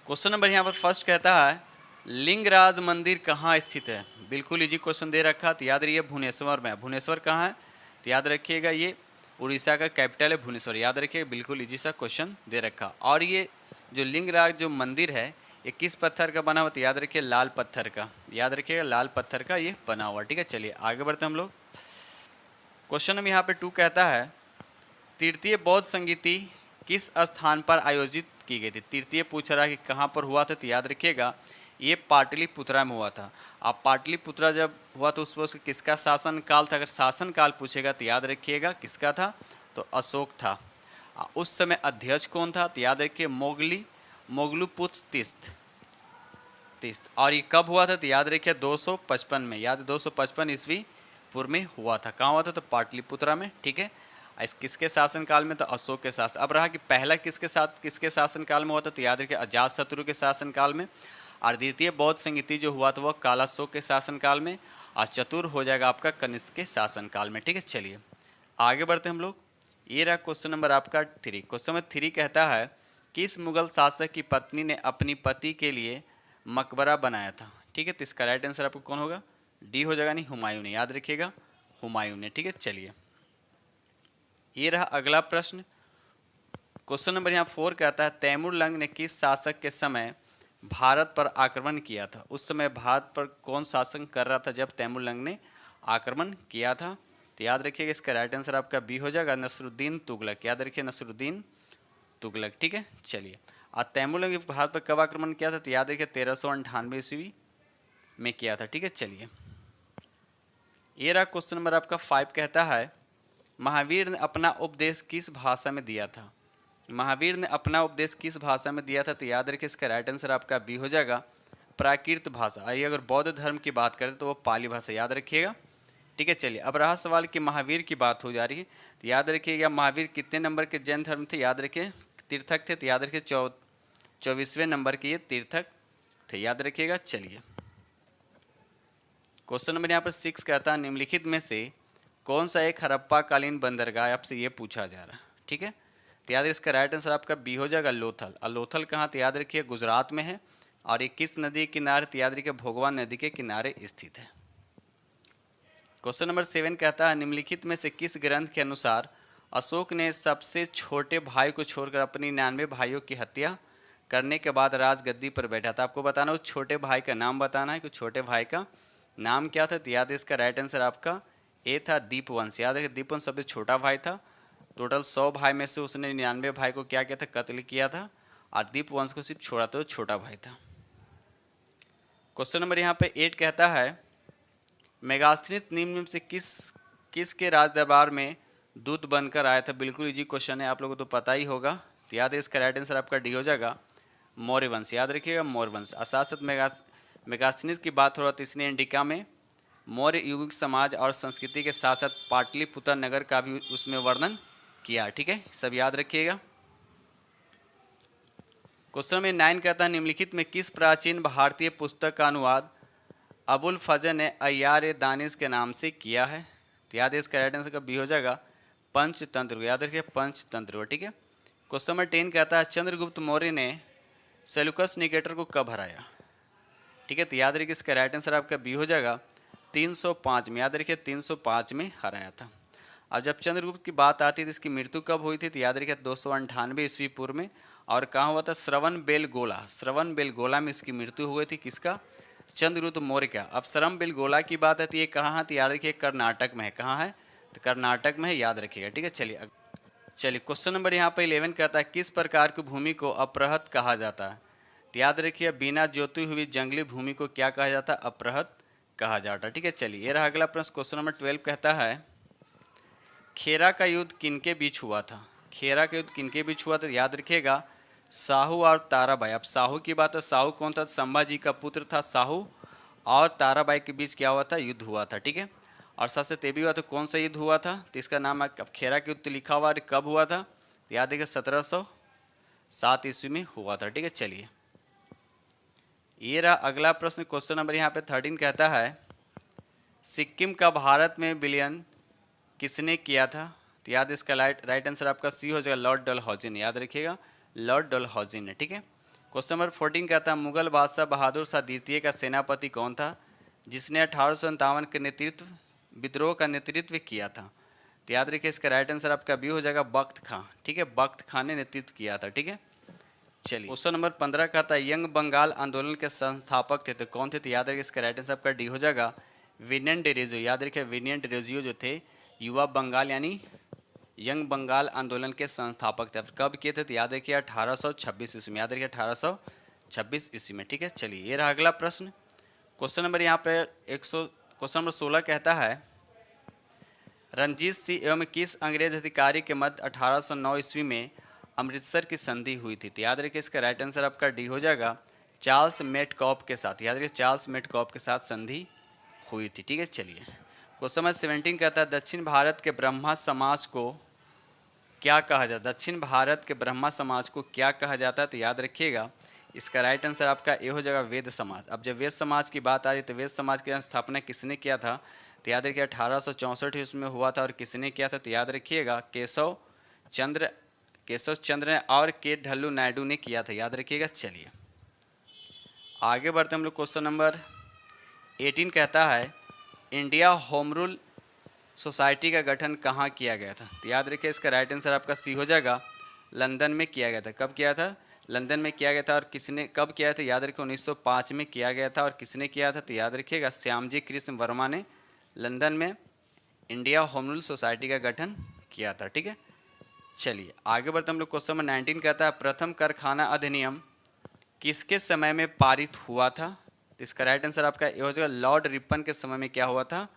Question number यहाँ पर first कहता है लिंगराज मंदिर कहाँ स्थित है। बिल्कुल इजी क्वेश्चन दे रखा, तो याद रखिए भुवनेश्वर में। भुवनेश्वर कहाँ है, तो याद रखिएगा ये उड़ीसा का कैपिटल है भुवनेश्वर। याद रखिए बिल्कुल इजी सा क्वेश्चन दे रखा। और ये जो लिंगराज जो मंदिर है ये किस पत्थर का बना हुआ, तो याद रखिए लाल पत्थर का। याद रखिएगा लाल पत्थर का ये बना हुआ। ठीक है, चलिए आगे बढ़ते हम लोग। क्वेश्चन नंबर यहाँ पे 2 कहता है तृतीय बौद्ध संगीति किस स्थान पर आयोजित की गई थी। तृतीय पूछ रहा है कि कहाँ पर हुआ था, तो याद रखिएगा ये पाटलिपुत्रा में हुआ था। अब पाटलिपुत्रा जब हुआ तो उस वक्त किसका शासन काल था। अगर शासन काल पूछेगा तो याद रखिएगा किसका था, तो अशोक था। उस समय अध्यक्ष कौन था, तो याद रखिए मोगलुपुत्र तीस्त। और ये कब हुआ था, तो याद रखिए 255 में। याद 255 ईस्वी पूर्व में हुआ था। कहाँ हुआ था, तो पाटलिपुत्रा में। ठीक है, इस किसके शासन काल में, तो अशोक के शासन। अब रहा कि पहला किसके शासन काल में हुआ था, तो याद रखिए अजातशत्रु के शासन काल में। और द्वितीय बौद्ध संगीति जो हुआ था वह कालाशोक के शासन काल में। और चतुर हो जाएगा आपका कनिष्क के शासन काल में। ठीक है, चलिए आगे बढ़ते हम लोग। ये रहा क्वेश्चन नंबर आपका 3। क्वेश्चन नंबर 3 कहता है किस मुगल शासक की पत्नी ने अपनी पति के लिए मकबरा बनाया था। ठीक है, तो इसका राइट आंसर आपको कौन होगा, डी हो जाएगा, नहीं हुमायूं ने। याद रखिएगा हुमायूं ने। ठीक है, चलिए ये रहा अगला प्रश्न। क्वेश्चन नंबर यहाँ 4 कहता है तैमूर लंग ने किस शासक के समय भारत पर आक्रमण किया था। उस समय भारत पर कौन शासन कर रहा था जब तैमूर लंग ने आक्रमण किया था, तो याद रखिएगा इसका राइट आंसर आपका बी हो जाएगा, नसरुद्दीन तुगलक। याद रखिए नसरुद्दीन तुगलक। ठीक है, चलिए और तैमूर लंग भारत पर कब आक्रमण किया था, तो याद रखिए 1398 ईस्वी में किया था। ठीक है, चलिए ये रहा क्वेश्चन नंबर आपका 5 कहता है महावीर ने अपना उपदेश किस भाषा में दिया था। महावीर ने अपना उपदेश किस भाषा में दिया था, तो याद रखिए इसका राइट आंसर आपका बी हो जाएगा, प्राकृत भाषा। आइए अगर बौद्ध धर्म की बात करें तो वो पाली भाषा। याद रखिएगा। ठीक है, चलिए अब रहा सवाल कि महावीर की बात हो जा रही है, तो याद रखिएगा महावीर कितने नंबर के जैन धर्म थे। याद रखिए तीर्थक थे, तो याद रखिए 24वें नंबर के ये तीर्थक थे। याद रखिएगा। चलिए क्वेश्चन नंबर यहाँ पर 6 कहता है निम्नलिखित में से कौन सा एक हड़प्पा कालीन बंदरगाह आपसे ये पूछा जा रहा है। ठीक है, तो याद इसका राइट आंसर आपका बी हो जाएगा लोथल। और लोथल कहाँ, तो याद रखिए गुजरात में है। और ये किस नदी के किनारे, तो याद रखिए भोगवान नदी के किनारे स्थित है। क्वेश्चन नंबर 7 कहता है निम्नलिखित में से किस ग्रंथ के अनुसार अशोक ने सबसे छोटे भाई को छोड़कर अपनी 99 भाइयों की हत्या करने के बाद राजगद्दी पर बैठा था। आपको बताना उस छोटे भाई का नाम बताना है कि छोटे भाई का नाम क्या था, तो याद है इसका राइट आंसर आपका ए था दीपवंश। याद रखिए दीपवंश सबसे छोटा भाई था। टोटल 100 भाई में से उसने 99 भाई को क्या किया था, कत्ल किया था। और दीपवंश को सिर्फ छोड़ा तो छोटा भाई था। क्वेश्चन नंबर यहाँ पे 8 कहता है मेगास्थिनिस निम्न में से किस के राज दरबार में दूत बनकर आया था। बिल्कुल इजी क्वेश्चन है, आप लोगों को तो पता ही होगा। तो याद है इसका राइट आंसर आपका डी हो जाएगा मौर्य वंश। याद रखिएगा मौर्य वंश। अशासक मेगास्थिनिस की बात हो रहा था, इसने इंडिका में मौर्य युग समाज और संस्कृति के साथ साथ पाटलिपुत्र नगर का भी उसमें वर्णन किया। ठीक है, सब याद रखिएगा। क्वेश्चन नंबर 9 कहता है निम्नलिखित में किस प्राचीन भारतीय पुस्तक का अनुवाद अबुल फजल ने अय्यार ए दानिश के नाम से किया है, तो याद है इसका राइट आंसर का बी हो जाएगा पंचतंत्र। याद रखिए पंचतंत्र। ठीक है, क्वेश्चन नंबर 10 कहता है चंद्रगुप्त मौर्य ने सेल्यूकस निकेटर को कब हराया। ठीक है, तो याद रखिए इसका राइट आंसर आपका बी हो जाएगा 305 में। याद रखिए 305 में हराया था। अब जब चंद्रगुप्त की बात आती है तो इसकी मृत्यु कब हुई थी, तो याद रखिए 298 ईस्वी पूर्व में। और कहाँ हुआ था, श्रवण बेलगोला में इसकी मृत्यु हुई थी। किसका, चंद्रगुप्त मौर्य का। अब श्रवण बेलगोला की बात है तो ये कहाँ है, तो याद रखिए कर्नाटक में है। कहाँ है, तो कर्नाटक में है। याद रखिएगा। ठीक है, चलिए क्वेश्चन नंबर यहाँ पे 11 कहता है किस प्रकार की भूमि को अपरहत कहा जाता है, तो याद रखिए बिना जोती हुई जंगली भूमि को क्या कहा जाता है, अपरहत कहा जाता है। ठीक है, चलिए ये रहा अगला प्रश्न। क्वेश्चन नंबर 12 कहता है खेरा का युद्ध किनके बीच हुआ था। खेरा का युद्ध किनके बीच हुआ था, याद रखिएगा साहू और ताराबाई। अब साहू की बात है, साहू कौन था, संभाजी का पुत्र था साहू। और ताराबाई के बीच क्या हुआ था, युद्ध हुआ था। ठीक है, और साथ से भी हुआ था। कौन सा युद्ध हुआ था, तो इसका नाम अब खेरा का युद्ध लिखा हुआ है, कब हुआ था, तो याद रखिए 1707 ईस्वी में हुआ था। ठीक है, चलिए ये रहा अगला प्रश्न। क्वेश्चन नंबर यहाँ पे 13 कहता है सिक्किम का भारत में विलयन किसने किया था, तो याद इसका राइट आंसर आपका सी हो जाएगा लॉर्ड डलहौजी ने। याद रखिएगा लॉर्ड डलहौजी ने। ठीक है, क्वेश्चन नंबर 14 कहता है मुगल बादशाह बहादुर शाह द्वितीय का सेनापति कौन था जिसने 1857 के विद्रोह का नेतृत्व किया था। तो याद रखिए इसका राइट आंसर आपका बी हो जाएगा बख्त खां। ठीक है, बख्त खां ने नेतृत्व किया था। ठीक है, चलिए क्वेश्चन नंबर 15 कहता है यंग बंगाल आंदोलन के संस्थापक थे तो कौन थे। तो याद रखिए इसका राइट आंसर आपका डी हो जाएगा विनियन डेरेजियो। याद रखिए विनियन डेरेजियो जो थे युवा बंगाल यानी यंग बंगाल आंदोलन के संस्थापक थे। कब किए थे तो याद रखिए 1826 ईस्वी में। याद रखिए 1826 ईस्वी में। ठीक है, चलिए ये रहा अगला प्रश्न। क्वेश्चन नंबर यहाँ पे क्वेश्चन नंबर 16 कहता है रंजीत सिंह एवं किस अंग्रेज अधिकारी के मध्य 1809 ईस्वी में अमृतसर की संधि हुई थी। तो याद रखिए इसका राइट आंसर आपका डी हो जाएगा चार्ल्स मेटकॉप के साथ। याद रखिए चार्ल्स मेटकॉप के साथ संधि हुई थी। ठीक है, चलिए क्वेश्चन नंबर 17 कहता है दक्षिण भारत के ब्रह्मा समाज को क्या कहा जाता है। दक्षिण भारत के ब्रह्मा समाज को क्या कहा जाता है। तो याद रखिएगा इसका राइट आंसर आपका ए हो जाएगा वेद समाज। अब जब वेद समाज की बात आ रही तो वेद समाज की स्थापना किसने किया था। तो याद रखिए 1864 इसमें हुआ था और किसने किया था। तो याद रखिएगा केशव चंद्र ने और के ढल्लू नायडू ने किया था। याद रखिएगा। चलिए आगे बढ़ते हम लोग। क्वेश्चन नंबर 18 कहता है इंडिया होम रूल सोसाइटी का गठन कहाँ किया गया था। तो याद रखिए इसका राइट आंसर आपका सी हो जाएगा लंदन में किया गया था। कब किया था, लंदन में किया गया था। और किसने कब किया था, याद रखिए 1905 में किया गया था। और किसने किया था, तो याद रखिएगा श्यामजी कृष्ण वर्मा ने लंदन में इंडिया होम रूल सोसाइटी का गठन किया था। ठीक है, चलिए आगे बढ़ते हम लोग। क्वेश्चन नंबर 19 कहता है प्रथम कारखाना अधिनियम किसके समय में पारित हुआ था। तो इसका राइट आंसर आपका ये हो जाएगा लॉर्ड रिपन के समय में क्या हुआ था,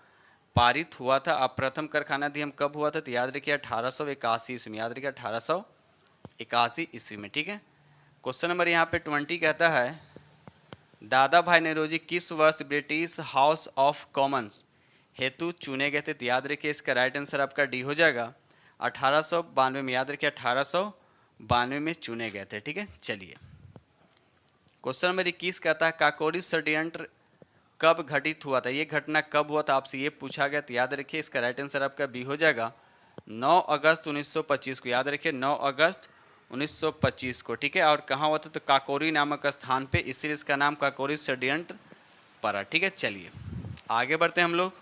पारित हुआ था। अब प्रथम कारखाना अधिनियम कब हुआ था, तो याद रखिए 1881 ईस्वी में। याद रखिए 1881 ईस्वी में। ठीक है, क्वेश्चन नंबर यहाँ पे 20 कहता है दादा भाई नौरोजी किस वर्ष ब्रिटिश हाउस ऑफ कॉमन्स हेतु चुने गए थे। तो याद रखिए इसका राइट आंसर आपका डी हो जाएगा 1892 में। याद रखिए 1892 में चुने गए थे। ठीक है, चलिए क्वेश्चन नंबर 21 कहता है काकोरी षड्यंत्र कब घटित हुआ था। ये घटना कब हुआ था आपसे ये पूछा गया। तो याद रखिए इसका राइट आंसर आपका बी हो जाएगा 9 अगस्त 1925 को। याद रखिए 9 अगस्त 1925 को। ठीक है, और कहाँ हुआ था, तो काकोरी नामक स्थान पे, इसलिए इसका नाम काकोरी षड्यंत्र पड़ा। ठीक है, चलिए आगे बढ़ते हैं हम लोग।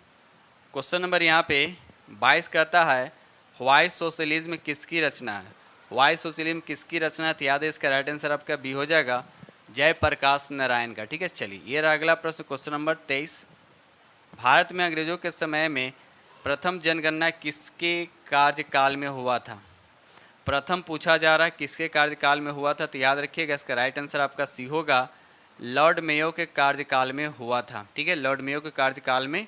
क्वेश्चन नंबर यहाँ पे 22 कहता है व्हाई सोशलिज्म किसकी रचना है। व्हाई सोशलिज्म किसकी रचना है, तो याद है इसका राइट आंसर आपका बी हो जाएगा जयप्रकाश नारायण का। ठीक है, चलिए ये रहा अगला प्रश्न। क्वेश्चन नंबर 23 भारत में अंग्रेजों के समय में प्रथम जनगणना किसके कार्यकाल में हुआ था। प्रथम पूछा जा रहा है किसके कार्यकाल में हुआ था। तो याद रखिएगा इसका राइट आंसर आपका सी होगा लॉर्ड मेयो के कार्यकाल में हुआ था। ठीक है, लॉर्ड मेयो के कार्यकाल में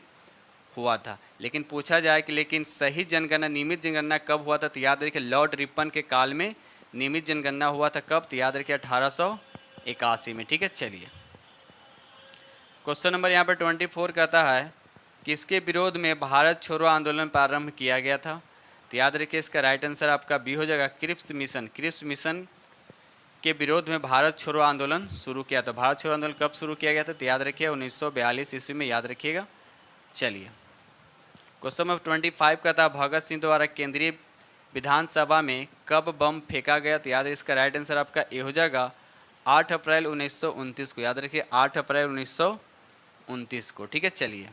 हुआ था। लेकिन पूछा जाए कि लेकिन सही जनगणना नियमित जनगणना कब हुआ था, तो याद रखिए लॉर्ड रिपन के काल में नियमित जनगणना हुआ था। कब, तो याद रखिए 1881 में। ठीक है, चलिए क्वेश्चन नंबर यहाँ पर 24 कहता है किसके विरोध में भारत छोड़ो आंदोलन प्रारंभ किया गया था। तो याद रखिए इसका राइट आंसर आपका बी हो जाएगा क्रिप्स मिशन। क्रिप्स मिशन के विरोध में भारत छोड़ो आंदोलन शुरू किया था। भारत छोड़ो आंदोलन कब शुरू किया गया था, तो याद रखिए 1942 ईस्वी में। याद रखिएगा। चलिए क्वेश्चन नंबर 25 कहता है भगत सिंह द्वारा केंद्रीय विधानसभा में कब बम फेंका गया। तो याद इसका राइट आंसर आपका ए हो जाएगा 8 अप्रैल 1929 को। याद रखिए 8 अप्रैल 1929 को। ठीक है, चलिए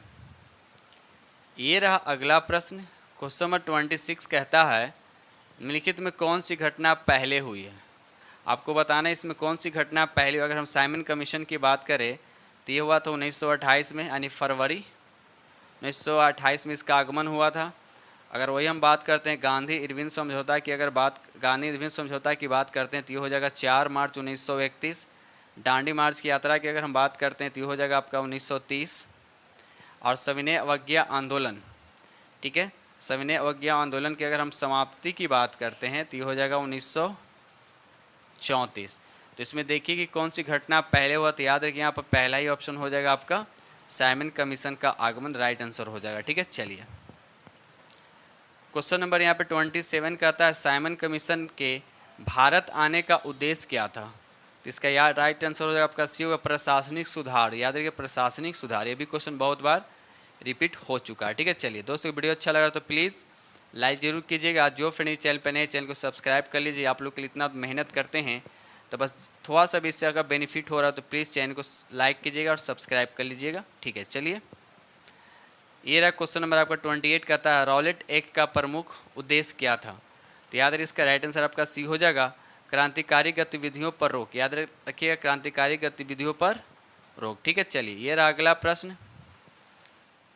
ये रहा अगला प्रश्न। क्वेश्चन नंबर 26 कहता है निम्नलिखित में कौन सी घटना पहले हुई है। आपको बताना है इसमें कौन सी घटना पहले। अगर हम साइमन कमीशन की बात करें तो ये हुआ था 1928 में, यानी फरवरी 1928 में इसका आगमन हुआ था। अगर वही हम बात करते हैं गांधी इरविन समझौता की, अगर गांधी इरविन समझौता की बात करते हैं तो ये हो जाएगा 4 मार्च 1931। डांडी मार्च की यात्रा की अगर हम बात करते हैं तो ये हो जाएगा आपका 1930। और सविनय अवज्ञा आंदोलन, ठीक है, सविनय अवज्ञा आंदोलन की अगर हम समाप्ति की बात करते हैं तो ये हो जाएगा 1934। तो इसमें देखिए कि कौन सी घटना पहले हुआ। तो याद रखिए यहाँ पर पहला ही ऑप्शन हो जाएगा आपका साइमन कमीशन का आगमन, राइट आंसर हो जाएगा। ठीक है, चलिए क्वेश्चन नंबर यहाँ पे 27 कहता है साइमन कमीशन के भारत आने का उद्देश्य क्या था। तो इसका यार राइट आंसर हो जाएगा आपका सी होगा प्रशासनिक सुधार। याद रखिए प्रशासनिक सुधार, ये भी क्वेश्चन बहुत बार रिपीट हो चुका है। ठीक है, चलिए दोस्तों वीडियो अच्छा लगा तो प्लीज़ लाइक जरूर कीजिएगा। जो फ्रेंड चैनल पर नए चैनल को सब्सक्राइब कर लीजिए। आप लोग के लिए इतना मेहनत करते हैं तो बस थोड़ा सा भी इससे अगर बेनिफिट हो रहा है तो प्लीज़ चैनल को लाइक कीजिएगा और सब्सक्राइब कर लीजिएगा। ठीक है, चलिए ये रहा क्वेश्चन नंबर आपका 28 कहता है रॉलेट एक्ट का प्रमुख उद्देश्य क्या था। तो याद रखिए इसका राइट आंसर आपका सी हो जाएगा, क्रांतिकारी गतिविधियों पर रोक। याद रखिएगा क्रांतिकारी गतिविधियों पर रोक। ठीक है, चलिए ये रहा अगला प्रश्न।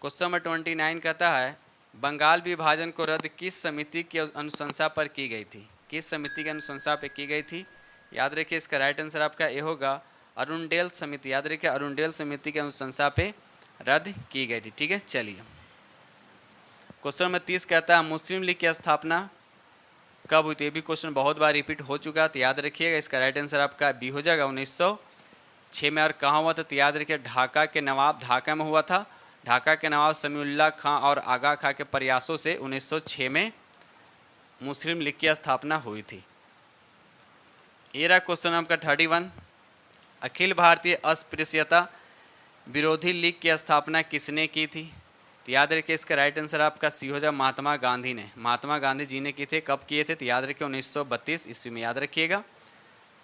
क्वेश्चन नंबर 29 कहता है बंगाल विभाजन को रद्द किस समिति की अनुशंसा पर की गई थी। किस समिति की अनुशंसा पर की गई थी। याद रखिए इसका राइट आंसर आपका ये होगा अरुणडेल समिति। याद रखिए अरुणडेल समिति की अनुशंसा पे रद्द की गई थी। ठीक है, चलिए क्वेश्चन नंबर 30 कहता है मुस्लिम लीग की स्थापना कब हुई थी। ये भी क्वेश्चन बहुत बार रिपीट हो चुका है, तो याद रखिएगा इसका राइट आंसर आपका बी हो जाएगा 1906 में। और कहाँ हुआ था, तो याद रखिए ढाका के नवाब, ढाका में हुआ था। ढाका के नवाब समीउल्लाह खां और आगा खां के प्रयासों से 1906 में मुस्लिम लीग की स्थापना हुई थी। ये रहा क्वेश्चन नंबर 31 अखिल भारतीय अस्पृश्यता विरोधी लीग की स्थापना किसने की थी। तो याद रखिए इसका राइट आंसर आपका सी हो जाए महात्मा गांधी ने। महात्मा गांधी जी ने किए थे, कब किए थे, तो याद रखिए 1932 ईस्वी में। याद रखिएगा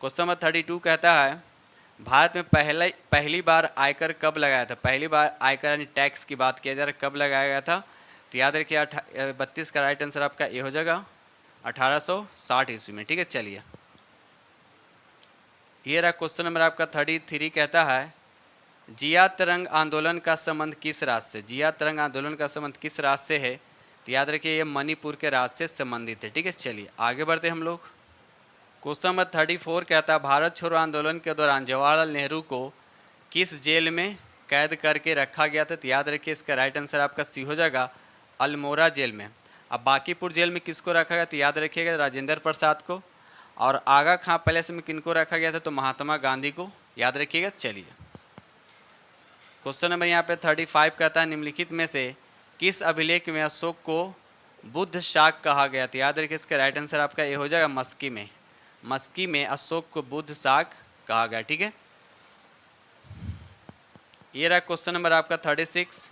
क्वेश्चन नंबर 32 कहता है भारत में पहली बार आयकर कब लगाया था। पहली बार आयकर यानी टैक्स की बात किया जा रहा है, कब लगाया गया था। तो याद रखिए 32 का राइट आंसर आपका ये हो जाएगा 1860 ईस्वी में। ठीक है, चलिए ये रहा क्वेश्चन नंबर आपका 33 कहता है जिया तरंग आंदोलन का संबंध किस राज्य से। जिया तरंग आंदोलन का संबंध किस राज्य से है। तो याद रखिए ये मणिपुर के राज्य से संबंधित है। ठीक है, चलिए आगे बढ़ते हम लोग। क्वेश्चन नंबर 34 कहता है भारत छोड़ो आंदोलन के दौरान जवाहरलाल नेहरू को किस जेल में कैद करके रखा गया था। तो याद रखिए इसका राइट आंसर आपका सी हो जाएगा अल्मोड़ा जेल में। अब बांकीपुर जेल में किसको रखा गया, तो याद रखिएगा राजेंद्र प्रसाद को। और आगा खां पैलेस में किनको रखा गया था, तो महात्मा गांधी को। याद रखिएगा, चलिए क्वेश्चन नंबर यहाँ पे 35 कहता है निम्नलिखित में से किस अभिलेख में अशोक को बुद्ध शाक कहा गया था। याद रखिए इसका राइट आंसर आपका ये हो जाएगा मस्की में। मस्की में अशोक को बुद्ध शाक कहा गया। ठीक है, ये रहा क्वेश्चन नंबर आपका 36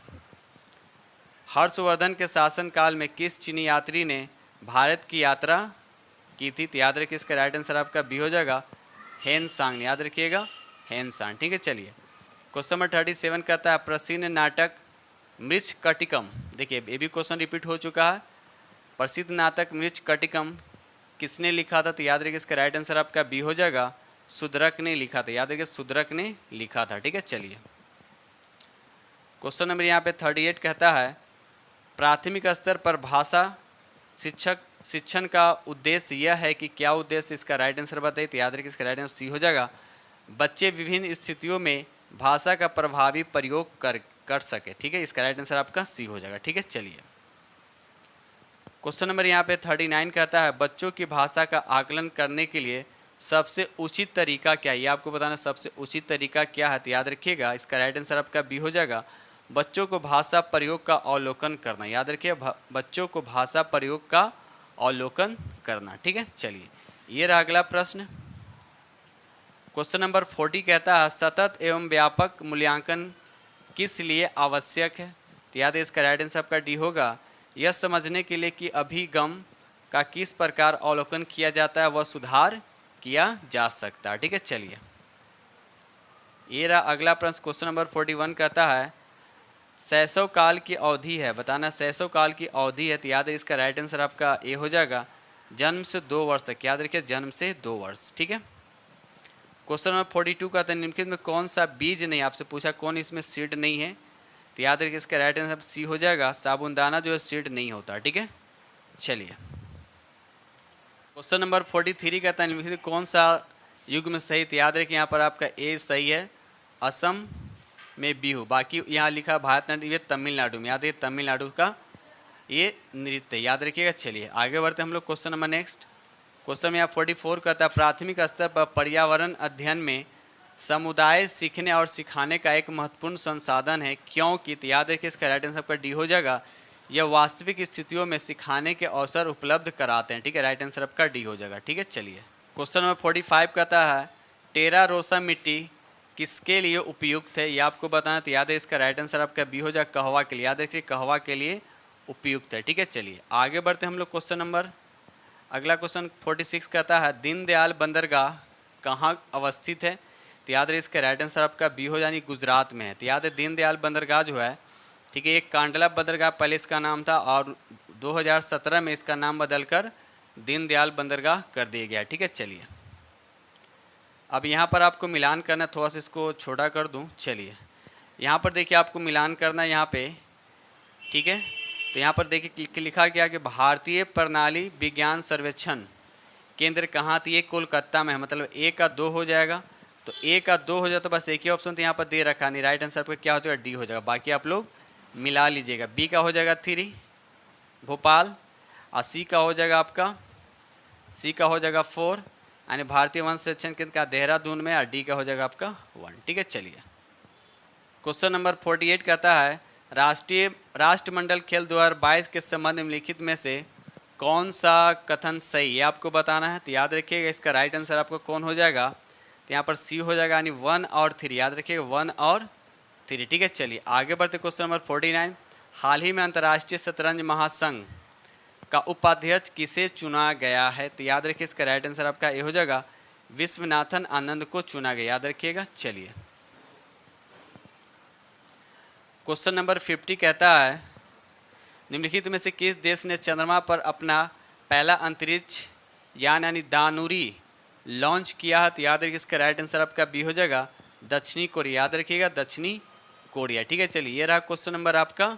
हर्षवर्धन के शासनकाल में किस चीनी यात्री ने भारत की यात्रा की थी। तो याद रखिए इसका राइट आंसर आपका बी हो जाएगा हेन सांग। याद रखिएगा हेन सांग। ठीक है, चलिए क्वेश्चन नंबर 37 कहता है प्रसिद्ध नाटक मृच्छकटिकम। देखिए ये भी क्वेश्चन रिपीट हो चुका है। प्रसिद्ध नाटक मृच्छकटिकम किसने लिखा था। तो याद रखिए इसका राइट आंसर आपका बी हो जाएगा शूद्रक ने लिखा था। याद रखिए शूद्रक ने लिखा था। ठीक है, चलिए क्वेश्चन नंबर यहाँ पे 38 कहता है प्राथमिक स्तर पर भाषा शिक्षण का उद्देश्य यह है कि क्या उद्देश्य। इसका राइट आंसर बताइए। तो याद रखिए इसका राइट आंसर सी हो जाएगा बच्चे विभिन्न स्थितियों में भाषा का प्रभावी प्रयोग कर सके। ठीक है, इसका राइट आंसर आपका सी हो जाएगा। ठीक है, चलिए क्वेश्चन नंबर यहाँ पे 39 कहता है बच्चों की भाषा का आकलन करने के लिए सबसे उचित तरीका क्या है। ये आपको बताना सबसे उचित तरीका क्या है। तो याद रखिएगा इसका राइट आंसर आपका बी हो जाएगा बच्चों को भाषा प्रयोग का अवलोकन करना। याद रखिए बच्चों को भाषा प्रयोग का अवलोकन करना। ठीक है, चलिए ये रहा अगला प्रश्न। क्वेश्चन नंबर 40 कहता है सतत एवं व्यापक मूल्यांकन किस लिए आवश्यक है। तो याद है इसका राइट आंसर आपका डी होगा यह समझने के लिए कि अभिगम का किस प्रकार अवलोकन किया जाता है वह सुधार किया जा सकता है। ठीक है, चलिए ये रहा अगला प्रश्न। क्वेश्चन नंबर 41 कहता है शैशव काल की अवधि है, बताना शैशव काल की अवधि है। तो याद है इसका राइट आंसर आपका ए हो जाएगा जन्म से 2 वर्ष तक। याद रखिए जन्म से 2 वर्ष। ठीक है, क्वेश्चन नंबर 42 का था निम्नलिखित में कौन सा बीज नहीं, आपसे पूछा कौन इसमें सीड नहीं है। तो याद रखिए इसका राइट आंसर सी हो जाएगा साबुनदाना जो है सीड नहीं होता। ठीक है, चलिए क्वेश्चन नंबर 43 कहता है निम्नलिखित कौन सा युग्म सही। तो याद रखिए यहाँ पर आपका ए सही है असम में बिहू, बाकी यहाँ लिखा भारतनाट्यम, ये तमिलनाडु में। याद रखिए तमिलनाडु का ये नृत्य। याद रखिएगा, चलिए आगे बढ़ते हम लोग क्वेश्चन नंबर नेक्स्ट। क्वेश्चन में यहाँ 44 कहता है प्राथमिक स्तर पर पर्यावरण अध्ययन में समुदाय सीखने और सिखाने का एक महत्वपूर्ण संसाधन है क्योंकि। तो याद रखिए इसका राइट आंसर आपका डी हो जाएगा यह वास्तविक स्थितियों में सिखाने के अवसर उपलब्ध कराते हैं। ठीक है, राइट आंसर आपका डी हो जाएगा। ठीक है, चलिए क्वेश्चन नंबर 45 कहता है टेरा रोसा मिट्टी किसके लिए उपयुक्त है, ये आपको बताना। तो याद है इसका राइट आंसर आपका बी हो जाएगा कहवा के लिए। याद रखिए कहवा के लिए उपयुक्त है। ठीक है, चलिए आगे बढ़ते हम लोग क्वेश्चन नंबर अगला क्वेश्चन 46 कहता है दीनदयाल बंदरगाह कहाँ अवस्थित है? तो याद रहे इसका राइट आंसर आपका बी हो, यानी गुजरात में है। तो याद है दीनदयाल बंदरगाह जो है, ठीक है, एक कांडला बंदरगाह पहले इसका नाम था और 2017 में इसका नाम बदलकर दीनदयाल बंदरगाह कर दिया गया। ठीक है, चलिए अब यहाँ पर आपको मिलान करना, थोड़ा सा इसको छोटा कर दूँ। चलिए यहाँ पर देखिए आपको मिलान करना है यहाँ पे, ठीक है। तो यहाँ पर देखिए लिखा गया कि भारतीय प्रणाली विज्ञान सर्वेक्षण केंद्र कहाँ थी? ये कोलकाता में है, मतलब ए का 2 हो जाएगा। तो ए का 2 हो जाए तो बस एक ही ऑप्शन तो यहाँ पर दे रखा नहीं, राइट आंसर आपका क्या हो जाएगा? डी हो जाएगा। बाकी आप लोग मिला लीजिएगा। बी का हो जाएगा 3 भोपाल, और सी का हो जाएगा आपका 4, यानी भारतीय वन संरक्षण केंद्र का देहरादून में, और डी का हो जाएगा आपका 1। ठीक है, चलिए क्वेश्चन नंबर 48 कहता है राष्ट्रमंडल खेल 2022 के संबंध में निम्नलिखित में से कौन सा कथन सही है आपको बताना है। तो याद रखिएगा इसका राइट आंसर आपको कौन हो जाएगा? तो यहाँ पर सी हो जाएगा, यानी 1 और 3। याद रखिएगा 1 और 3। ठीक है, चलिए आगे बढ़ते क्वेश्चन नंबर 49। हाल ही में अंतर्राष्ट्रीय शतरंज महासंघ का उपाध्यक्ष किसे चुना गया है? तो याद रखिए इसका राइट आंसर आपका ये हो जाएगा विश्वनाथन आनंद को चुना गया। याद रखिएगा। चलिए क्वेश्चन नंबर 50 कहता है निम्नलिखित में से किस देश ने चंद्रमा पर अपना पहला अंतरिक्ष यान यानी दानुरी लॉन्च किया है? तो याद रखिए इसका राइट आंसर आपका बी हो जाएगा दक्षिणी कोरिया। याद रखिएगा दक्षिणी कोरिया। ठीक है, चलिए ये रहा क्वेश्चन नंबर आपका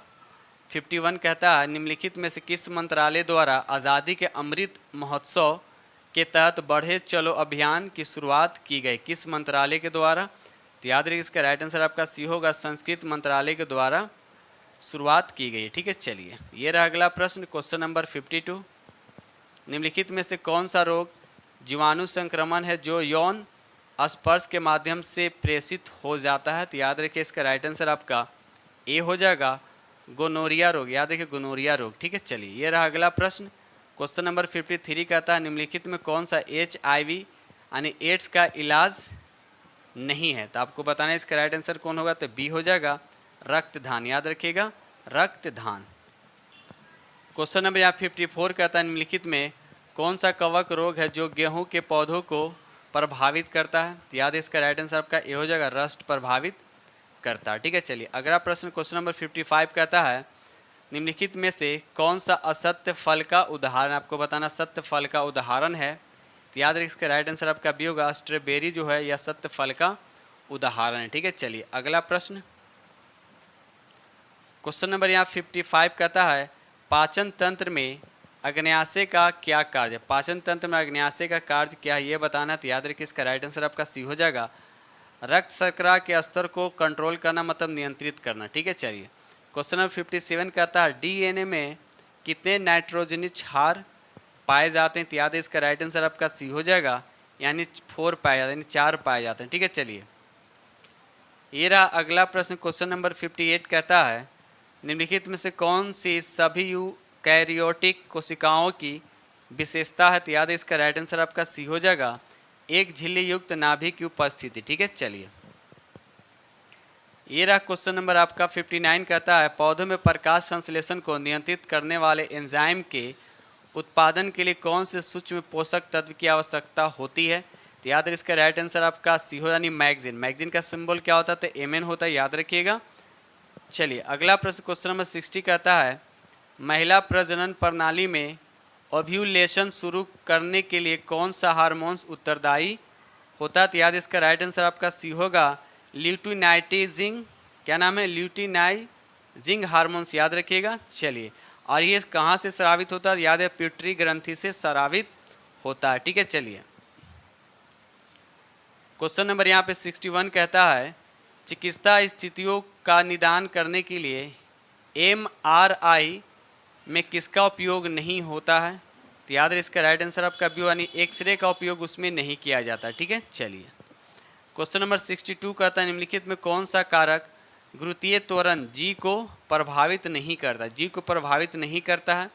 51 कहता है निम्नलिखित में से किस मंत्रालय द्वारा आज़ादी के अमृत महोत्सव के तहत बढ़े चलो अभियान की शुरुआत की गई? किस मंत्रालय के द्वारा? तो याद रखिए इसका राइट आंसर आपका सी होगा संस्कृत मंत्रालय के द्वारा शुरुआत की गई। ठीक है, चलिए ये रहा अगला प्रश्न क्वेश्चन नंबर 52। निम्नलिखित में से कौन सा रोग जीवाणु संक्रमण है जो यौन स्पर्श के माध्यम से प्रेषित हो जाता है? तो याद रखिए इसका राइट आंसर आपका ए हो जाएगा गोनोरिया रोग। याद रखिए गोनोरिया रोग। ठीक है, चलिए ये रहा अगला प्रश्न क्वेश्चन नंबर 53 कहता है निम्नलिखित में कौन सा HIV यानी एड्स का इलाज नहीं है? तो आपको बताना है इसका राइट आंसर कौन होगा? तो बी हो जाएगा रक्तदान। याद रखिएगा रक्तदान। क्वेश्चन नंबर यहाँ 54 कहता है निम्नलिखित में कौन सा कवक रोग है जो गेहूं के पौधों को प्रभावित करता है? तो याद है इसका राइट आंसर आपका ये हो जाएगा रस्ट प्रभावित करता है। ठीक है, चलिए अगला प्रश्न क्वेश्चन नंबर 55 कहता है निम्नलिखित में से कौन सा असत्य फल का उदाहरण आपको बताना सत्य फल का उदाहरण है? तो याद रखिए इसका राइट आंसर आपका बी होगा स्ट्रॉबेरी जो है यह सत्य फल का उदाहरण है। ठीक है, चलिए अगला प्रश्न क्वेश्चन नंबर यहाँ 55 कहता है पाचन तंत्र में अग्न्याशय का क्या कार्य? पाचन तंत्र में अग्न्याशय का कार्य क्या है ये बताना। तो याद रखिए इसका राइट आंसर आपका सी हो जाएगा रक्त शर्करा के स्तर को कंट्रोल करना, मतलब नियंत्रित करना। ठीक है, चलिए क्वेश्चन नंबर 57 कहता है DNA में कितने नाइट्रोजनी क्षार पाए जाते हैं? तो याद है इसका राइट आंसर आपका सी हो जाएगा, यानी 4 पाए जाते हैं, यानी 4 पाए जाते हैं। ठीक है, चलिए ये रहा अगला प्रश्न क्वेश्चन नंबर 58 कहता है निम्नलिखित में से कौन सी सभी यूकैरियोटिक कोशिकाओं की विशेषता है? तो याद है इसका राइट आंसर आपका सी हो जाएगा एक झिल्ली युक्त नाभि की उपस्थिति। ठीक है, चलिए ये रहा क्वेश्चन नंबर आपका 59 कहता है पौधों में प्रकाश संश्लेषण को नियंत्रित करने वाले एंजाइम के उत्पादन के लिए कौन से सूक्ष्म पोषक तत्व की आवश्यकता होती है? तो याद है इसका राइट आंसर आपका सी हो, यानी मैगजीन। मैगजीन का सिंबल क्या होता है? तो Mn होता है, याद रखिएगा। चलिए अगला प्रश्न क्वेश्चन नंबर 60 कहता है महिला प्रजनन प्रणाली में ओव्यूलेशन शुरू करने के लिए कौन सा हार्मोन्स उत्तरदायी होता है? तो याद इसका राइट आंसर आपका सी होगा ल्यूटिनाइजिंग, क्या नाम है? Luteinising hormones. याद रखिएगा। चलिए और ये कहाँ से स्रावित होता है? याद है पिट्यूटरी ग्रंथि से स्रावित होता है। ठीक है, चलिए क्वेश्चन नंबर यहाँ पे 61 कहता है चिकित्सा स्थितियों का निदान करने के लिए MRI में किसका उपयोग नहीं होता है? तो याद है इसका राइट आंसर आपका बी, यानी एक्सरे का उपयोग उसमें नहीं किया जाता। ठीक है, चलिए क्वेश्चन नंबर 62 कहता है निम्नलिखित में कौन सा कारक गुरुत्वीय त्वरण G को प्रभावित नहीं करता? G को प्रभावित नहीं करता है।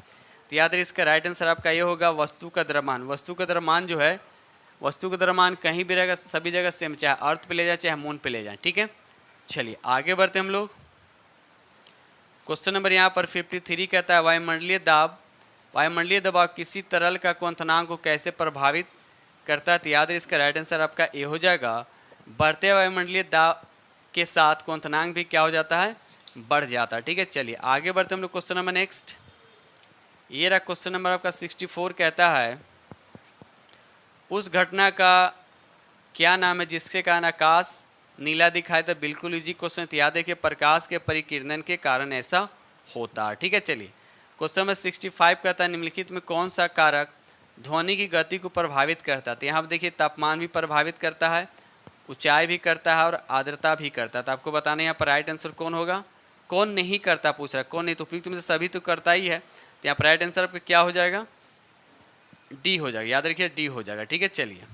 तो याद है इसका राइट आंसर आपका ये होगा वस्तु का द्रव्यमान। वस्तु का द्रव्यमान जो है, वस्तु का द्रव्यमान कहीं भी रहेगा, सभी जगह सेम, चाहे अर्थ पे ले जाए चाहे मून पे ले जाए। ठीक है, चलिए आगे बढ़ते हम लोग। क्वेश्चन नंबर यहाँ पर 53 कहता है वायुमंडलीय दबाव किसी तरल का क्वथनांक को कैसे प्रभावित करता है, तो याद है इसका राइट आंसर आपका ए हो जाएगा। बढ़ते वायुमंडलीय दाब के साथ क्वथनांक भी क्या हो जाता है, बढ़ जाता है। ठीक है, चलिए आगे बढ़ते हम लोग क्वेश्चन नंबर नेक्स्ट। ये रहा क्वेश्चन नंबर आपका 64, कहता है उस घटना का क्या नाम है जिसके कारण आकाश नीला दिखाई। तो बिल्कुल इजी क्वेश्चन, याद है कि प्रकाश के परिकिरणन के कारण ऐसा होता है। ठीक है, चलिए क्वेश्चन नंबर 65 कहता है निम्नलिखित में कौन सा कारक ध्वनि की गति को प्रभावित करता है। तो यहाँ पर देखिए तापमान भी प्रभावित करता है, ऊंचाई भी करता है और आर्द्रता भी करता है। तो आपको बताना है यहाँ पर राइट आंसर कौन होगा, कौन नहीं करता पूछ रहा है, कौन नहीं। तो उपयुक्त में से सभी तो करता ही है, तो यहाँ पर राइट आंसर आपका क्या हो जाएगा, डी हो जाएगा। याद रखिए डी हो जाएगा। ठीक है, चलिए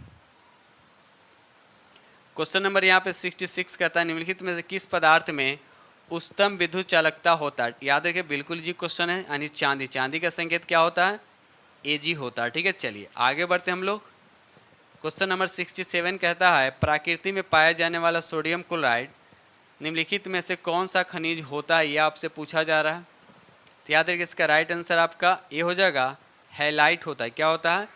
क्वेश्चन नंबर यहाँ पे 66 कहता है निम्नलिखित में से किस पदार्थ में उच्चतम विद्युत चालकता होता है। याद रखिए बिल्कुल जी क्वेश्चन है, यानी चांदी। चांदी का संकेत क्या होता है, एजी होता है। ठीक है, चलिए आगे बढ़ते हम लोग। क्वेश्चन नंबर 67 कहता है प्रकृति में पाया जाने वाला सोडियम क्लोराइड निम्नलिखित में से कौन सा खनिज होता है, यह आपसे पूछा जा रहा है। तो याद रखिए इसका राइट आंसर आपका ए हो जाएगा, हैलाइट होता है। क्या होता है,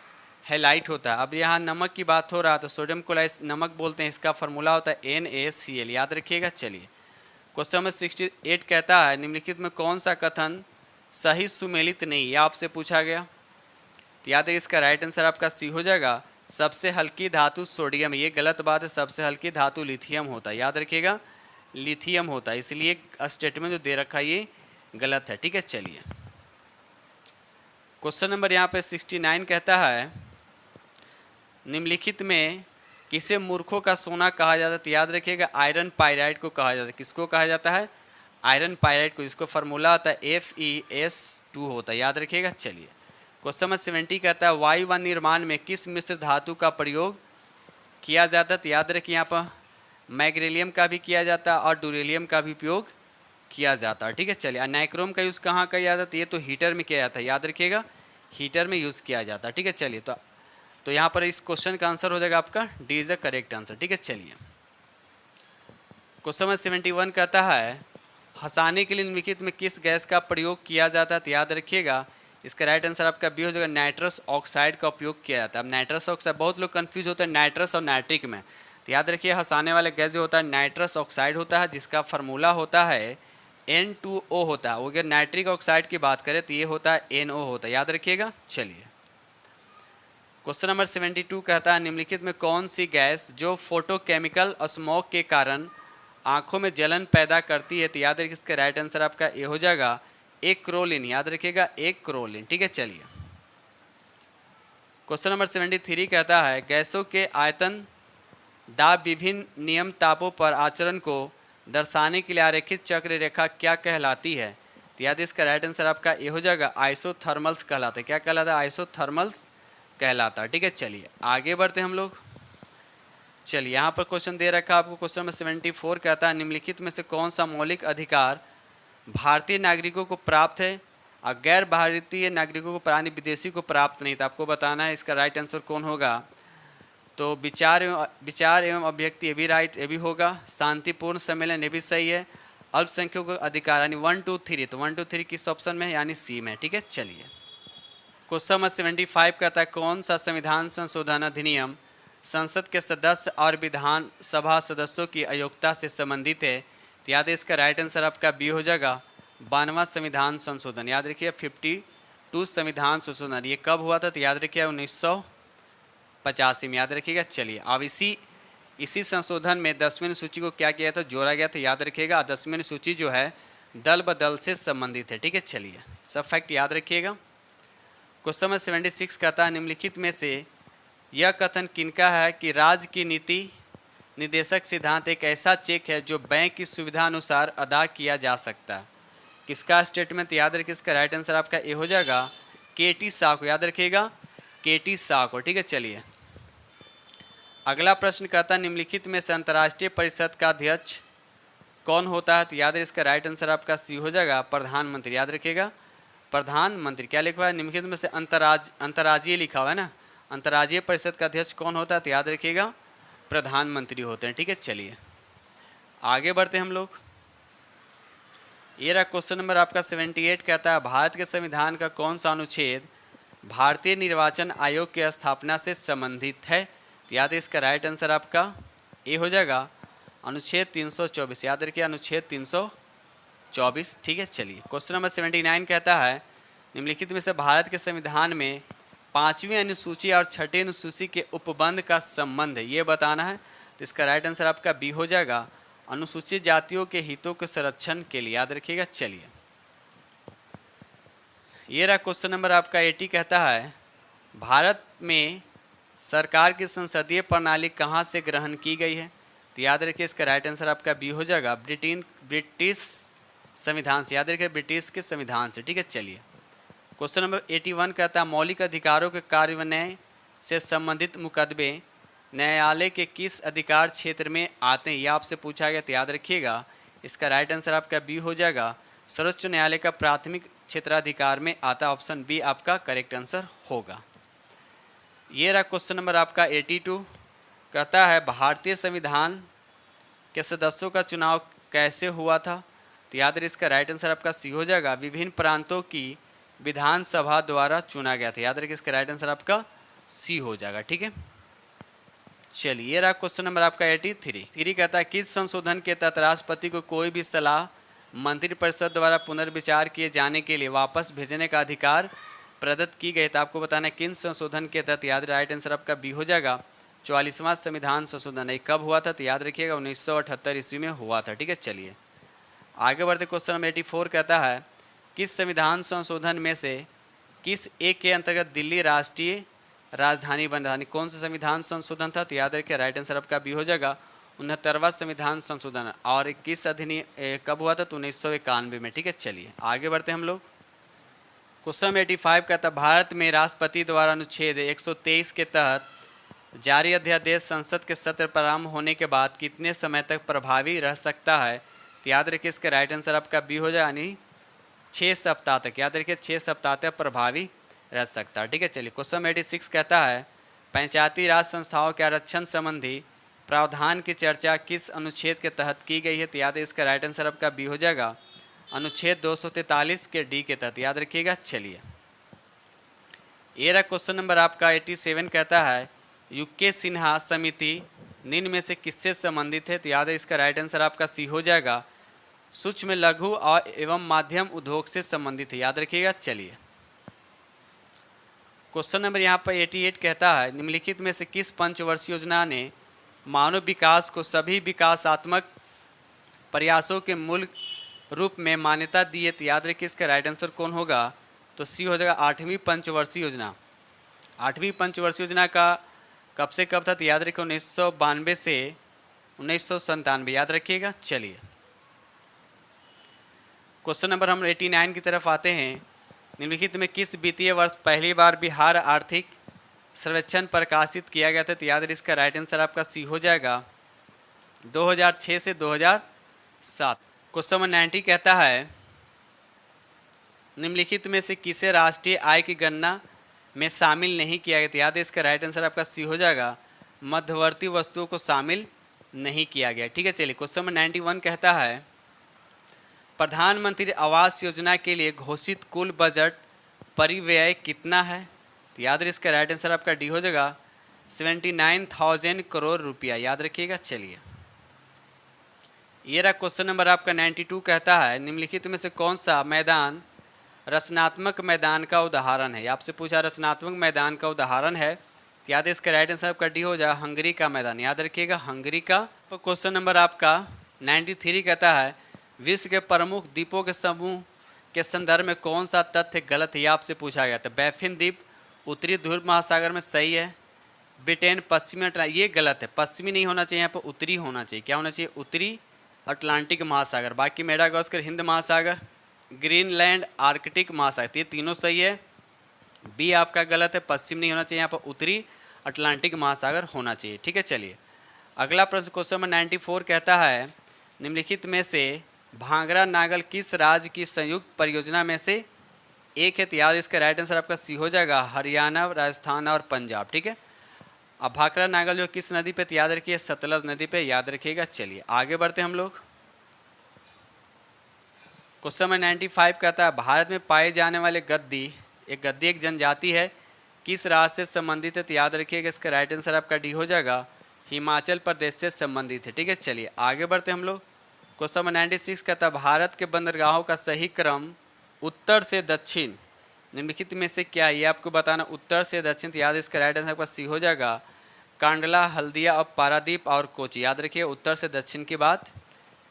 हैलाइट होता है। अब यहाँ नमक की बात हो रहा है तो सोडियम क्लोराइड नमक बोलते हैं, इसका फार्मूला होता है NaCl। याद रखिएगा। चलिए क्वेश्चन नंबर 68 कहता है निम्नलिखित में कौन सा कथन सही सुमेलित नहीं, यह आपसे पूछा गया। तो याद है इसका राइट आंसर आपका सी हो जाएगा, सबसे हल्की धातु सोडियम। ये गलत बात है, सबसे हल्की धातु लिथियम होता है। याद रखिएगा लिथियम होता है, इसलिए स्टेटमेंट जो दे रखा है ये गलत है। ठीक है, चलिए क्वेश्चन नंबर यहाँ पे 69 कहता है निम्नलिखित में किसे मूर्खों का सोना कहा जाता है। तो याद रखिएगा आयरन पायराइड को कहा जाता है। किसको कहा जाता है, आयरन पायराइड को, जिसको फार्मूला आता है FeS2 होता है। याद रखिएगा। चलिए क्वेश्चन नंबर 70 कहता है वायु व निर्माण में किस मिश्र धातु का प्रयोग किया जाता है। तो याद रखिए यहाँ पर मैग्नीशियम का भी किया जाता है और डुरेलियम का भी उपयोग किया जाता है। ठीक है, चलिए नाइक्रोम का यूज़ कहाँ किया जाता है, ये तो हीटर में किया जाता है। याद रखिएगा हीटर में यूज़ किया जाता है। ठीक है, चलिए तो यहाँ पर इस क्वेश्चन का आंसर हो जाएगा आपका D is the correct answer. ठीक है, चलिए क्वेश्चन नंबर 71 कहता है हंसाने के लिए निम्नलिखित में किस गैस का प्रयोग किया जाता है। तो याद रखिएगा इसका राइट आंसर आपका बी हो जाएगा, नाइट्रस ऑक्साइड का उपयोग किया जाता है। अब नाइट्रस ऑक्साइड बहुत लोग कंफ्यूज होते हैं नाइट्रस और नाइट्रिक में। तो याद रखिए हंसाने वाला गैस जो होता है नाइट्रस ऑक्साइड होता है, जिसका फार्मूला होता है N2O होता है। अगर नाइट्रिक ऑक्साइड की बात करें तो ये होता है NO होता है। याद रखिएगा। चलिए क्वेश्चन नंबर 72 कहता है निम्नलिखित में कौन सी गैस जो फोटोकेमिकल स्मोक के कारण आंखों में जलन पैदा करती है। तो याद रखिए इसका राइट आंसर आपका ए हो जाएगा, एक्रोलिन। याद रखिएगा एक्रोलिन। ठीक है, चलिए क्वेश्चन नंबर 73 कहता है गैसों के आयतन दाब विभिन्न नियम तापों पर आचरण को दर्शाने के लिए आरेखित चक्र रेखा क्या कहलाती है। तो याद इसका राइट आंसर आपका ए हो जाएगा, आइसोथर्मल्स कहलाता है। क्या कहलाता है, आइसोथर्मल्स कहलाता है। ठीक है, चलिए आगे बढ़ते हैं हम लोग। चलिए यहाँ पर क्वेश्चन दे रखा है आपको, क्वेश्चन नंबर 74 कहता है निम्नलिखित में से कौन सा मौलिक अधिकार भारतीय नागरिकों को प्राप्त है और गैर भारतीय नागरिकों को प्राणी विदेशी को प्राप्त नहीं। था आपको बताना है इसका राइट आंसर कौन होगा। तो विचार एवं अभिव्यक्ति ये भी राइट, ये भी होगा। शांतिपूर्ण सम्मेलन ये भी सही है। अल्पसंख्यकों का अधिकार यानी 1 2 3, तो 1 2 3 किस ऑप्शन में है, यानी सी में। ठीक है, चलिए क्वेश्चन नंबर 75 कहता है कौन सा संविधान संशोधन अधिनियम संसद के सदस्य और विधानसभा सदस्यों की अयोग्यता से संबंधित है। तो याद है इसका राइट आंसर आपका बी हो जाएगा, 92वां संविधान संशोधन। याद रखिए 52 संविधान संशोधन ये कब हुआ था। तो याद रखिए 1985 में। याद रखिएगा। चलिए अब इसी संशोधन में 10वीं सूची को क्या किया था, जोड़ा गया था। याद रखिएगा 10वीं सूची जो है दल बदल से संबंधित है। ठीक है, चलिए सब फैक्ट याद रखिएगा। क्वेश्चन नंबर 76 कहता है निम्नलिखित में से यह कथन किनका है कि राज्य की नीति निदेशक सिद्धांत एक ऐसा चेक है जो बैंक की सुविधा अनुसार अदा किया जा सकता है। किसका स्टेटमेंट, याद रखिए इसका राइट आंसर आपका ए हो जाएगा, KT शाह को। याद रखिएगा KT शाह को। ठीक है, चलिए अगला प्रश्न कहता है निम्नलिखित में से अंतर्राष्ट्रीय परिषद का अध्यक्ष कौन होता है। तो याद रखिए इसका राइट आंसर आपका सी हो जाएगा, प्रधानमंत्री। याद रखिएगा प्रधानमंत्री। क्या लिखा हुआ है, निम्नलिखित में से अंतर्राज्यीय लिखा हुआ है ना, अंतर्राज्यीय परिषद का अध्यक्ष कौन होता है। तो याद रखिएगा प्रधानमंत्री होते हैं। ठीक है, चलिए आगे बढ़ते हैं हम लोग। ये रहा क्वेश्चन नंबर आपका 78 कहता है भारत के संविधान का कौन सा अनुच्छेद भारतीय निर्वाचन आयोग की स्थापना से संबंधित है। तो याद है इसका राइट आंसर आपका ए हो जाएगा अनुच्छेद 324। याद रखिए अनुच्छेद 324। ठीक है, चलिए क्वेश्चन नंबर 79 कहता है निम्नलिखित में से भारत के संविधान में 5वीं अनुसूची और 6ठी अनुसूची के उपबंध का संबंध है, ये बताना है। तो इसका राइट आंसर आपका बी हो जाएगा अनुसूचित जातियों के हितों के संरक्षण के लिए। याद रखिएगा। चलिए ये रहा क्वेश्चन नंबर आपका 80 कहता है भारत में सरकार की संसदीय प्रणाली कहाँ से ग्रहण की गई है। तो याद रखिए इसका राइट आंसर आपका बी हो जाएगा ब्रिटिश संविधान से। याद रखिए ब्रिटिश के संविधान से। ठीक है, चलिए क्वेश्चन नंबर 81 कहता है मौलिक अधिकारों के कार्यान्वयन से संबंधित मुकदमे न्यायालय के किस अधिकार क्षेत्र में आते हैं, ये आपसे पूछा गया। तो याद रखिएगा इसका राइट आंसर आपका बी हो जाएगा सर्वोच्च न्यायालय का प्राथमिक क्षेत्राधिकार में आता। ऑप्शन बी आपका करेक्ट आंसर होगा। ये रहा क्वेश्चन नंबर आपका 82 कहता है भारतीय संविधान के सदस्यों का चुनाव कैसे हुआ था। तो याद रखिए इसका राइट आंसर आपका सी हो जाएगा विभिन्न प्रांतों की विधानसभा द्वारा चुना गया था। याद रखिए इसका राइट आंसर आपका सी हो जाएगा। ठीक है, चलिए ये रहा क्वेश्चन नंबर आपका 83 कहता है किस संशोधन के तहत राष्ट्रपति को कोई भी सलाह मंत्रिपरिषद द्वारा पुनर्विचार किए जाने के लिए वापस भेजने का अधिकार प्रदत्त की गई। तो आपको बताना है किन संशोधन के तहत। याद राइट आंसर आपका बी हो जाएगा 44वां संविधान संशोधन। कब हुआ था। तो याद रखिएगा 1978 ईस्वी में हुआ था। ठीक है, चलिए आगे बढ़ते क्वेश्चन नंबर 84 कहता है किस संविधान संशोधन में से किस एक के अंतर्गत दिल्ली राष्ट्रीय राजधानी बन रहा। कौन सा संविधान संशोधन था। तो याद रखिए राइट आंसर आपका बी हो जाएगा 69वां संविधान संशोधन। और किस अधिनियम कब हुआ था। तो 1991 में। ठीक है, चलिए आगे बढ़ते हैं हम लोग। क्वेश्चन 85 कहता है भारत में राष्ट्रपति द्वारा अनुच्छेद 123 के तहत जारी अध्यादेश संसद के सत्र प्रारंभ होने के बाद कितने समय तक प्रभावी रह सकता है। तो याद रखिए इसका राइट आंसर आपका बी हो जाए यानी 6 सप्ताह तक। याद रखिए 6 सप्ताह तक प्रभावी रह सकता है। ठीक है, चलिए क्वेश्चन 86 कहता है पंचायती राज संस्थाओं के आरक्षण संबंधी प्रावधान की चर्चा किस अनुच्छेद के तहत की गई है। तो याद है इसका राइट आंसर आपका बी हो जाएगा अनुच्छेद 243 के डी के तहत। याद रखिएगा। चलिए ये रहा क्वेश्चन नंबर आपका 87 कहता है यूके सिन्हा समिति निम्न में से किससे संबंधित है। तो याद है इसका राइट आंसर आपका सी हो जाएगा सूक्ष्म लघु और एवं माध्यम उद्योग से संबंधित है। याद रखिएगा। चलिए क्वेश्चन नंबर यहाँ पर 88 कहता है निम्नलिखित में से किस पंचवर्षीय योजना ने मानव विकास को सभी विकासात्मक प्रयासों के मूल रूप में मान्यता दी है। तो याद रखिए इसका राइट आंसर कौन होगा। तो सी हो जाएगा 8वीं पंचवर्षीय योजना। 8वीं पंचवर्षीय योजना का कब से कब था। तो याद रखिए 1992 से 1997। याद रखिएगा। चलिए क्वेश्चन नंबर हम 89 की तरफ आते हैं निम्नलिखित में किस वित्तीय वर्ष पहली बार बिहार आर्थिक सर्वेक्षण प्रकाशित किया गया था। तो याद रखिए इसका राइट आंसर आपका सी हो जाएगा 2006 से 2007। क्वेश्चन नंबर 90 कहता है निम्नलिखित में से किसे राष्ट्रीय आय की गणना में शामिल नहीं किया गया। तो याद है इसका राइट आंसर आपका सी हो जाएगा मध्यवर्ती वस्तुओं को शामिल नहीं किया गया। ठीक है, चलिए क्वेश्चन नंबर 91 कहता है प्रधानमंत्री आवास योजना के लिए घोषित कुल बजट परिव्यय कितना है। तो याद रखिए इसका राइट आंसर आपका डी हो जाएगा 79,000 करोड़ रुपया। याद रखिएगा। चलिए ये रहा क्वेश्चन नंबर आपका 92 कहता है निम्नलिखित में से कौन सा मैदान रचनात्मक मैदान का उदाहरण है। आपसे पूछा रचनात्मक मैदान का उदाहरण है। तो याद है इसका राइट आंसर आपका डी हो जाए हंगरी का मैदान। याद रखिएगा हंगरी का। क्वेश्चन नंबर आपका 93 कहता है विश्व के प्रमुख द्वीपों के समूह के संदर्भ में कौन सा तथ्य गलत है। आपसे पूछा गया था बैफिन द्वीप उत्तरी ध्रुव महासागर में सही है। ब्रिटेन पश्चिमी अटलांटिक, ये गलत है। पश्चिमी नहीं होना चाहिए, यहाँ पर उत्तरी होना चाहिए। क्या होना चाहिए। उत्तरी अटलांटिक महासागर। बाकी मेडागास्कर हिंद महासागर, ग्रीनलैंड आर्कटिक महासागर, ये तीनों सही है। बी आपका गलत है, पश्चिम नहीं होना चाहिए, यहाँ पर उत्तरी अटलांटिक महासागर होना चाहिए। ठीक है, चलिए अगला प्रश्न क्वेश्चन नंबर 94 कहता है निम्नलिखित में से भांगरा नागल किस राज्य की संयुक्त परियोजना में से एक है। तो याद इसका राइट आंसर आपका सी हो जाएगा हरियाणा, राजस्थान और पंजाब। ठीक है, अब भाखड़ा नागल जो किस नदी पे। तो याद रखिए सतलज नदी पे। याद रखिएगा। चलिए आगे बढ़ते हैं हम लोग। क्वेश्चन नंबर 95 कहता है भारत में पाए जाने वाले गद्दी एक गद्दी एक जनजाति है, किस राज्य से संबंधित है? तो याद रखिएगा इसका राइट आंसर आपका डी हो जाएगा, हिमाचल प्रदेश से संबंधित है। ठीक है, चलिए आगे बढ़ते हम लोग। क्वेश्चन नंबर 96 कहता है भारत के बंदरगाहों का सही क्रम उत्तर से दक्षिण निम्नलिखित में से क्या है? ये आपको बताना, उत्तर से दक्षिण। तो याद है इसका राइट आंसर आपका सी हो जाएगा, कांडला, हल्दिया और पारादीप और कोची। याद रखिए उत्तर से दक्षिण की बात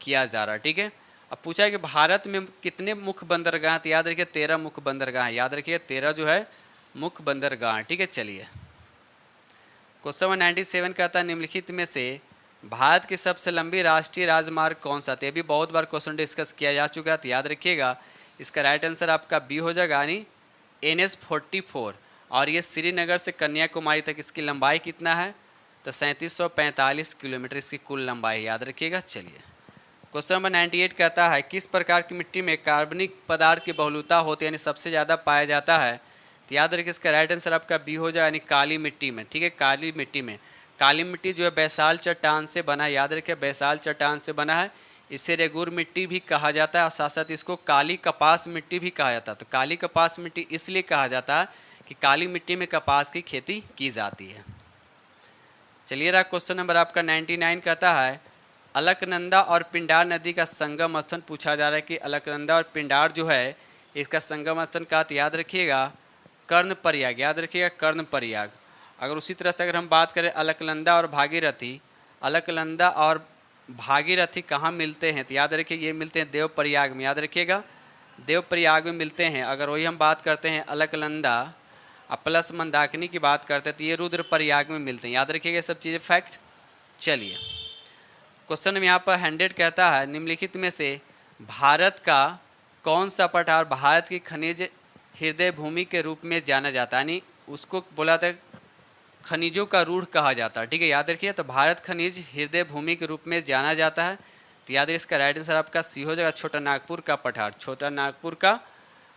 किया जा रहा है। ठीक है, अब पूछा है कि भारत में कितने मुख्य बंदरगाह? तो याद रखिए 13 मुख्य बंदरगाह। याद रखिए 13 जो है मुख्य बंदरगाह। ठीक है, चलिए क्वेश्चन नंबर 97 कहता है निम्नलिखित में से भारत की सबसे लंबी राष्ट्रीय राजमार्ग कौन सा? ये भी बहुत बार क्वेश्चन डिस्कस किया जा चुका है। तो याद रखिएगा इसका राइट आंसर आपका बी हो जाएगा, यानी NH-44। और ये श्रीनगर से कन्याकुमारी तक इसकी लंबाई कितना है? तो 3745 किलोमीटर इसकी कुल लंबाई। याद रखिएगा। चलिए क्वेश्चन नंबर 98 कहता है किस प्रकार की मिट्टी में कार्बनिक पदार्थ की बहुलता होती है, यानी सबसे ज़्यादा पाया जाता है? तो याद रखिए इसका राइट आंसर आपका बी हो जाए, यानी काली मिट्टी में। ठीक है, काली मिट्टी में। काली मिट्टी जो है बैसाल्ट चट्टान से बना है। याद रखिए बैसाल्ट चट्टान से बना है। इसे रेगुर मिट्टी भी कहा जाता है और साथ साथ इसको काली कपास मिट्टी भी कहा जाता है। तो काली कपास मिट्टी इसलिए कहा जाता है कि काली मिट्टी में कपास की खेती की जाती है। चलिए रहा क्वेश्चन नंबर आपका 99 कहता है अलकनंदा और पिंडार नदी का संगम स्थल पूछा जा रहा है कि अलकनंदा और पिंडार जो है इसका संगम स्थल का। तो याद रखिएगा कर्णप्रयाग। याद रखिएगा कर्णप्रयाग। अगर उसी तरह से अगर हम बात करें अलकनंदा और भागीरथी, अलकनंदा और भागीरथी कहाँ मिलते हैं? तो याद रखिए ये मिलते हैं देवप्रयाग में। याद रखिएगा देवप्रयाग में मिलते हैं। अगर वही हम बात करते हैं अलकनंदा प्लस मंदाकिनी की बात करते हैं तो ये रुद्रप्रयाग में मिलते हैं। याद रखिएगा ये सब चीज़ें फैक्ट। चलिए क्वेश्चन में यहाँ पर 100 कहता है निम्नलिखित में से भारत का कौन सा पठार भारत की खनिज हृदय भूमि के रूप में जाना जाता है, यानी उसको बोला था खनिजों का रूढ़ कहा जाता है। ठीक है, याद रखिए तो भारत खनिज हृदय भूमि के रूप में जाना जाता है। तो याद रखिए इसका राइट आंसर आपका सी हो जाएगा, छोटा नागपुर का पठार। छोटा नागपुर का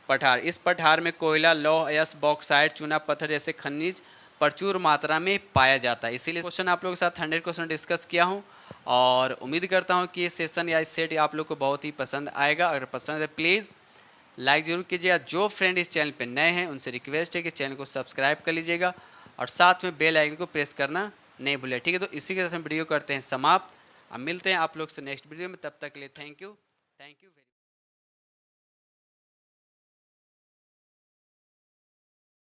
पठार। इस पठार में कोयला, लौह अयस्क, बॉक्साइट, चूना पत्थर जैसे खनिज प्रचुर मात्रा में पाया जाता है। इसीलिए क्वेश्चन आप लोगों के साथ 100 क्वेश्चन डिस्कस किया हूँ और उम्मीद करता हूँ कि ये सेशन या इस सेट आप लोग को बहुत ही पसंद आएगा। अगर पसंद है प्लीज़ लाइक ज़रूर कीजिएगा। जो फ्रेंड इस चैनल पे नए हैं उनसे रिक्वेस्ट है कि चैनल को सब्सक्राइब कर लीजिएगा और साथ में बेल आइकन को प्रेस करना नहीं भूलें। ठीक है, तो इसी के साथ हम वीडियो करते हैं समाप्त। अब मिलते हैं आप लोग से नेक्स्ट वीडियो में। तब तक के लिए थैंक यू।